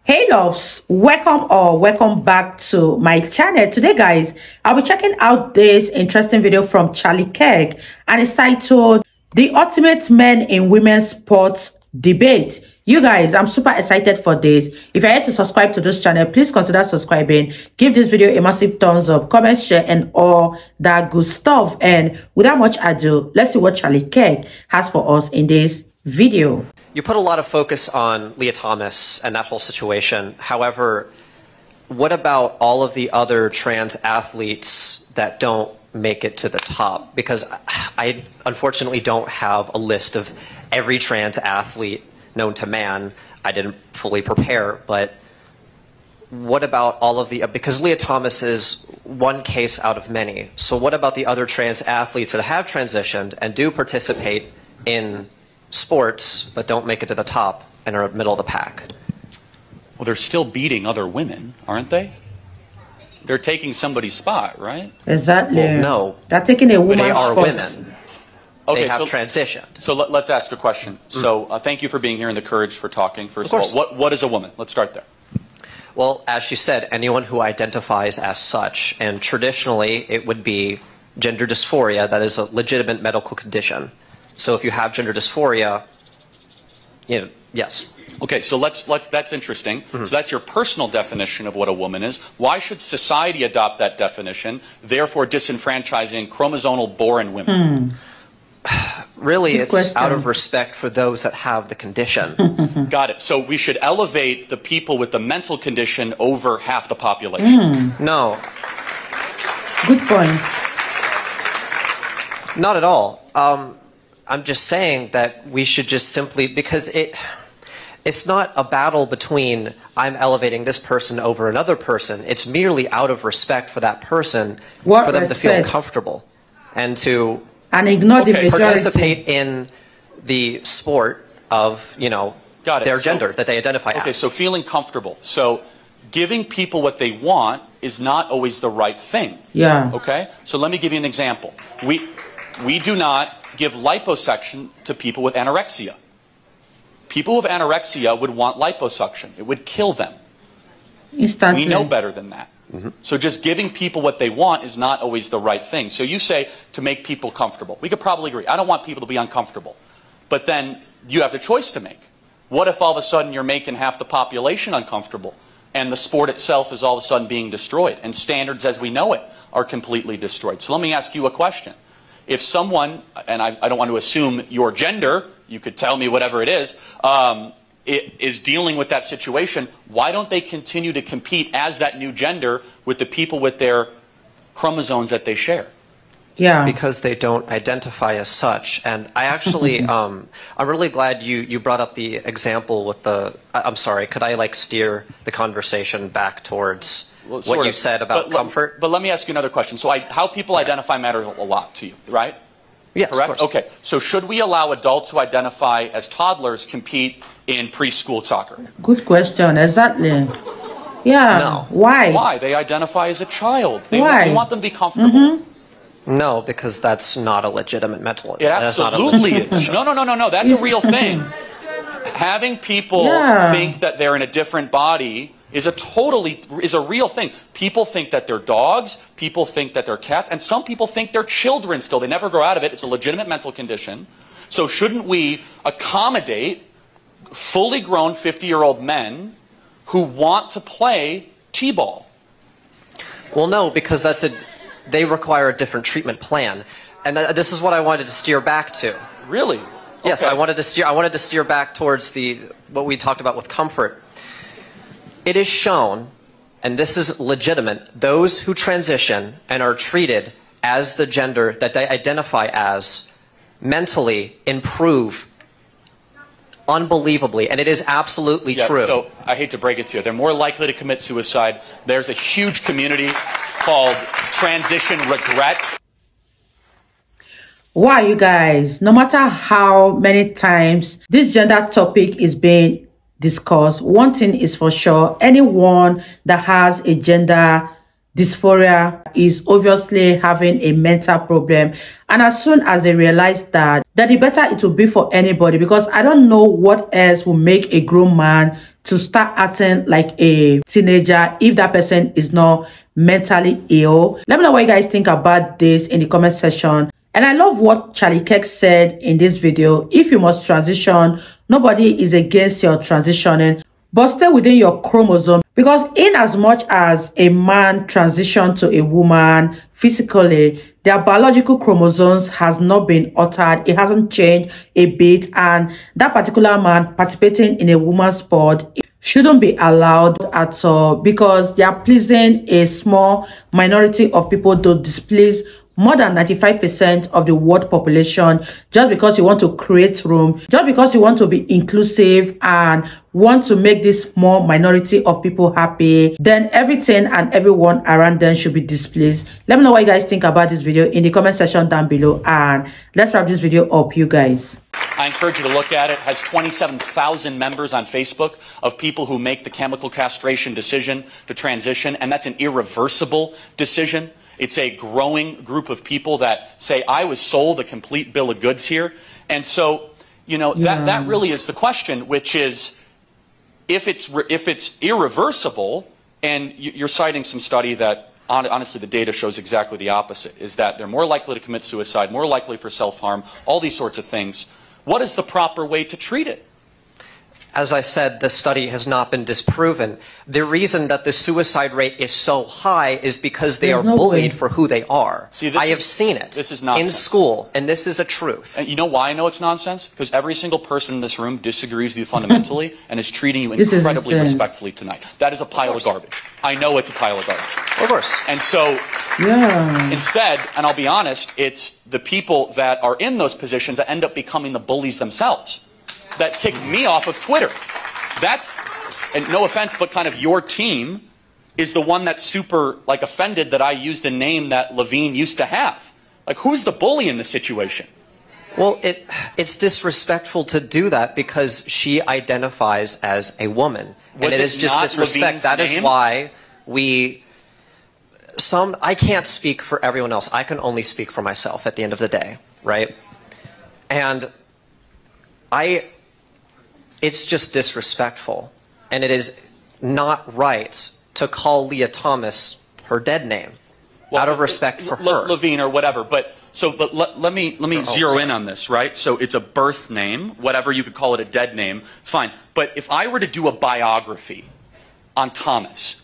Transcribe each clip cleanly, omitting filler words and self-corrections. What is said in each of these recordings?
Hey loves, welcome back to my channel. Today guys, I'll be checking out this interesting video from Charlie Kirk, and it's titled The Ultimate Men in Women's Sports Debate. You guys, I'm super excited for this. If you're yet to subscribe to this channel, please consider subscribing. Give this video a massive thumbs up, comment, share, and all that good stuff. And without much ado, let's see what Charlie Kirk has for us in this video. You put a lot of focus on Lia Thomas and that whole situation. However, what about all of the other trans athletes that don't make it to the top? Because I unfortunately don't have a list of every trans athlete known to man. I didn't fully prepare, but what about all of the, because Lia Thomas is one case out of many. So what about the other trans athletes that have transitioned and do participate in sports but don't make it to the top and are middle of the pack? Well, they're still beating other women, aren't they? They're taking somebody's spot, right? Exactly. Well, no. They're taking a woman's They are spot. women. Okay, they have transitioned. So let's ask a question. So thank you for being here and the courage for talking. First of all, what is a woman? Let's start there. Well, as she said, anyone who identifies as such, and traditionally it would be gender dysphoria. That is a legitimate medical condition. So if you have gender dysphoria, you know, yes. Okay, so that's interesting. So that's your personal definition of what a woman is. Why should society adopt that definition, therefore disenfranchising chromosomal born women? Really, Good it's question. out of respect for those that have the condition. Got it. So we should elevate the people with the mental condition over half the population. No, Good point. not at all. I'm just saying that we should just simply, because it's not a battle between I'm elevating this person over another person. It's merely out of respect for that person, What for them to feel respect? comfortable and to And ignore the Okay. majority. participate in the sport of, you know, Got it. their So- gender that they identify Okay, as. so feeling comfortable. So giving people what they want is not always the right thing. Yeah. Okay? So let me give you an example. We do not give liposuction to people with anorexia. People with anorexia would want liposuction. It would kill them. Instantly. We know better than that. So just giving people what they want is not always the right thing. So you say to make people comfortable. We could probably agree. I don't want people to be uncomfortable. But then you have the choice to make. What if all of a sudden you're making half the population uncomfortable and the sport itself is all of a sudden being destroyed and standards as we know it are completely destroyed? So let me ask you a question. If someone, and I don't want to assume your gender, you could tell me whatever it is dealing with that situation, why don't they continue to compete as that new gender with the people with their chromosomes that they share? Yeah. Because they don't identify as such. And I actually, I'm really glad you brought up the example with the, I'm sorry, could I like steer the conversation back towards Well, what sort you of. said about comfort? But let me ask you another question. So how people identify matters a lot to you, right? Yes, Correct? of course. Okay. So should we allow adults who identify as toddlers compete in preschool soccer? Good question. Exactly. Yeah. No. Why? Why? They identify as a child. Why? We want them to be comfortable. No, because that's not a legitimate mental. It that's not a absolutely legitimate is. No. That's a real thing. Having people Yeah. think that they're in a different body is a real thing. People think that they're dogs. People think that they're cats. And some people think they're children still. They never grow out of it. It's a legitimate mental condition. So shouldn't we accommodate fully grown 50-year-old men who want to play t-ball? Well, no, because they require a different treatment plan. And this is what I wanted to steer back to. Really? Yes, Okay. I wanted to steer back towards what we talked about with comfort. It is shown, and this is legitimate, those who transition and are treated as the gender that they identify as mentally improve unbelievably, and it is absolutely true. So I hate to break it to you. They're more likely to commit suicide. There's a huge community called Transition Regret. Why, you guys? No matter how many times this gender topic is being discussed, one thing is for sure: anyone that has a gender dysphoria is obviously having a mental problem. And as soon as they realize that, the better it will be for anybody, because I don't know what else will make a grown man to start acting like a teenager if that person is not mentally ill. Let me know what you guys think about this in the comment section. And I love what Charlie Kirk said in this video. If you must transition, nobody is against your transitioning, but stay within your chromosome. Because in as much as a man transition to a woman physically, their biological chromosomes has not been altered. It hasn't changed a bit. And that particular man participating in a woman's sport shouldn't be allowed at all, because they are pleasing a small minority of people to displease more than 95% of the world population, just because you want to create room, just because you want to be inclusive and want to make this small minority of people happy, then everything and everyone around them should be displeased. Let me know what you guys think about this video in the comment section down below, and let's wrap this video up, you guys. I encourage you to look at it. It has 27,000 members on Facebook of people who make the chemical castration decision to transition, and that's an irreversible decision. It's a growing group of people that say, I was sold a complete bill of goods here. And so, you know, that really is the question, which is, if it's irreversible, and you're citing some study that, honestly, the data shows exactly the opposite, is that they're more likely to commit suicide, more likely for self-harm, all these sorts of things. What is the proper way to treat it? As I said, the study has not been disproven. The reason that the suicide rate is so high is because they are bullied for who they are. See, I have seen it in school, and this is a truth. And you know why I know it's nonsense? Because every single person in this room disagrees with you fundamentally and is treating you incredibly respectfully tonight. That is a pile of garbage. I know it's a pile of garbage. Of course. And so, instead, and I'll be honest, it's the people that are in those positions that end up becoming the bullies themselves, that kicked me off of Twitter. That's, and no offense, but kind of your team is the one that's super, like, offended that I used a name that Levine used to have. Like, who's the bully in this situation? Well, it's disrespectful to do that because she identifies as a woman. And it is just disrespect. That is why I can't speak for everyone else. I can only speak for myself at the end of the day, right? And it's just disrespectful, and it is not right to call Lia Thomas her dead name out of respect for her. Levine or whatever, but let me zero in on this, right? So it's a birth name, whatever, you could call it a dead name, it's fine. But if I were to do a biography on Thomas,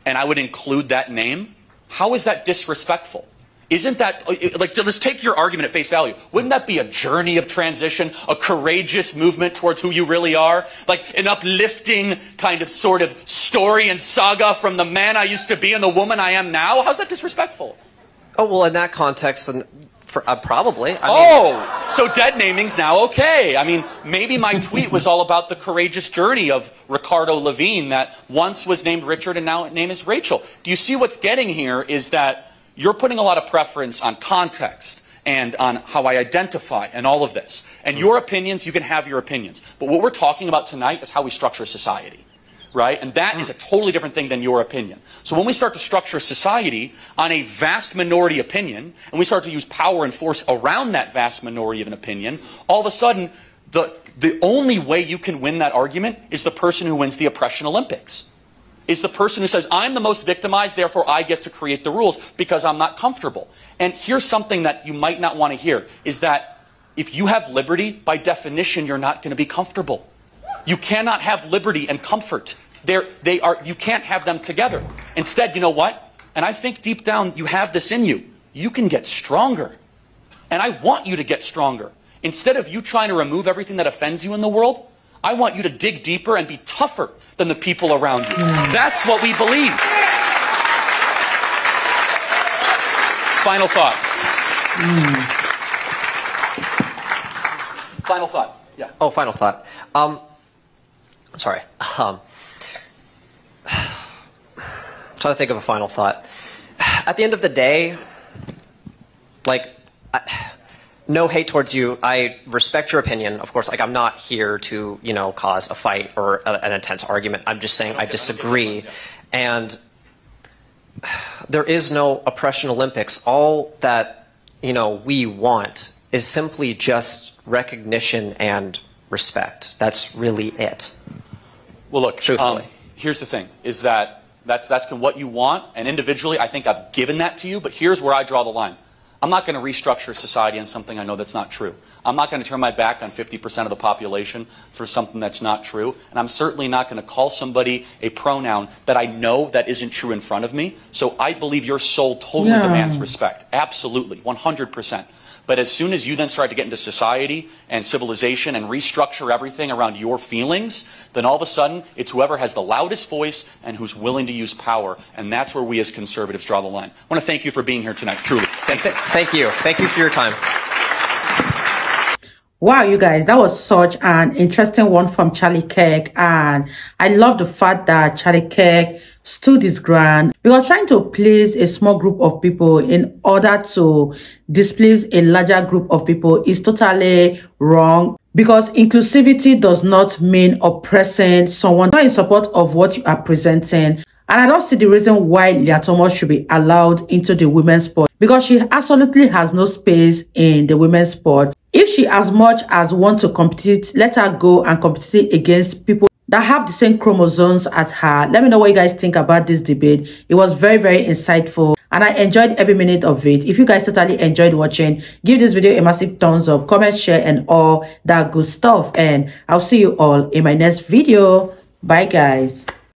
and I would include that name, how is that disrespectful? Isn't that, like, let's take your argument at face value. Wouldn't that be a journey of transition, a courageous movement towards who you really are? Like an uplifting kind of sort of story and saga from the man I used to be and the woman I am now? How's that disrespectful? Oh, well, in that context, probably. So dead naming's now okay. I mean, maybe my tweet was all about the courageous journey of Ricardo Levine that once was named Richard and now his name is Rachel. Do you see what's getting here is that you're putting a lot of preference on context and on how I identify and all of this. And your opinions, you can have your opinions. But what we're talking about tonight is how we structure society, right? And that is a totally different thing than your opinion. So when we start to structure society on a vast minority opinion, and we start to use power and force around that vast minority of an opinion, all of a sudden, the only way you can win that argument is the person who wins the oppression Olympics. Is the person who says, I'm the most victimized, therefore I get to create the rules because I'm not comfortable. And here's something that you might not want to hear, is that if you have liberty, by definition, you're not going to be comfortable. You cannot have liberty and comfort. You can't have them together. Instead, you know what? And I think deep down you have this in you. You can get stronger. And I want you to get stronger. Instead of you trying to remove everything that offends you in the world, I want you to dig deeper and be tougher than the people around you. That's what we believe. Final thought. Final thought. Yeah. Oh, final thought. Sorry. Trying to think of a final thought. At the end of the day, like, no hate towards you. I respect your opinion. Of course, like, I'm not here to, you know, cause a fight or an intense argument. I'm just saying I disagree. And there is no oppression Olympics. All that, we want is simply just recognition and respect. That's really it. Well, look, truthfully. Here's the thing, is that that's what you want, and individually I think I've given that to you, but here's where I draw the line. I'm not going to restructure society on something I know that's not true. I'm not going to turn my back on 50% of the population for something that's not true, and I'm certainly not going to call somebody a pronoun that I know that isn't true in front of me. So I believe your soul totally demands respect. Absolutely, 100%. But as soon as you then start to get into society and civilization and restructure everything around your feelings, then all of a sudden it's whoever has the loudest voice and who's willing to use power. And that's where we as conservatives draw the line. I want to thank you for being here tonight, truly. Thank you. Thank you for your time. Wow, you guys, that was such an interesting one from Charlie Kirk. And I love the fact that Charlie Kirk stood his ground, because trying to please a small group of people in order to displease a larger group of people is totally wrong. Because inclusivity does not mean oppressing someone not in support of what you are presenting. And I don't see the reason why Lia Thomas should be allowed into the women's sport, because she absolutely has no space in the women's sport. If she as much as want to compete, let her go and compete against people that have the same chromosomes as her. Let me know what you guys think about this debate. It was very, very insightful, and I enjoyed every minute of it. If you guys totally enjoyed watching, give this video a massive thumbs up, comment, share, and all that good stuff. And I'll see you all in my next video. Bye, guys.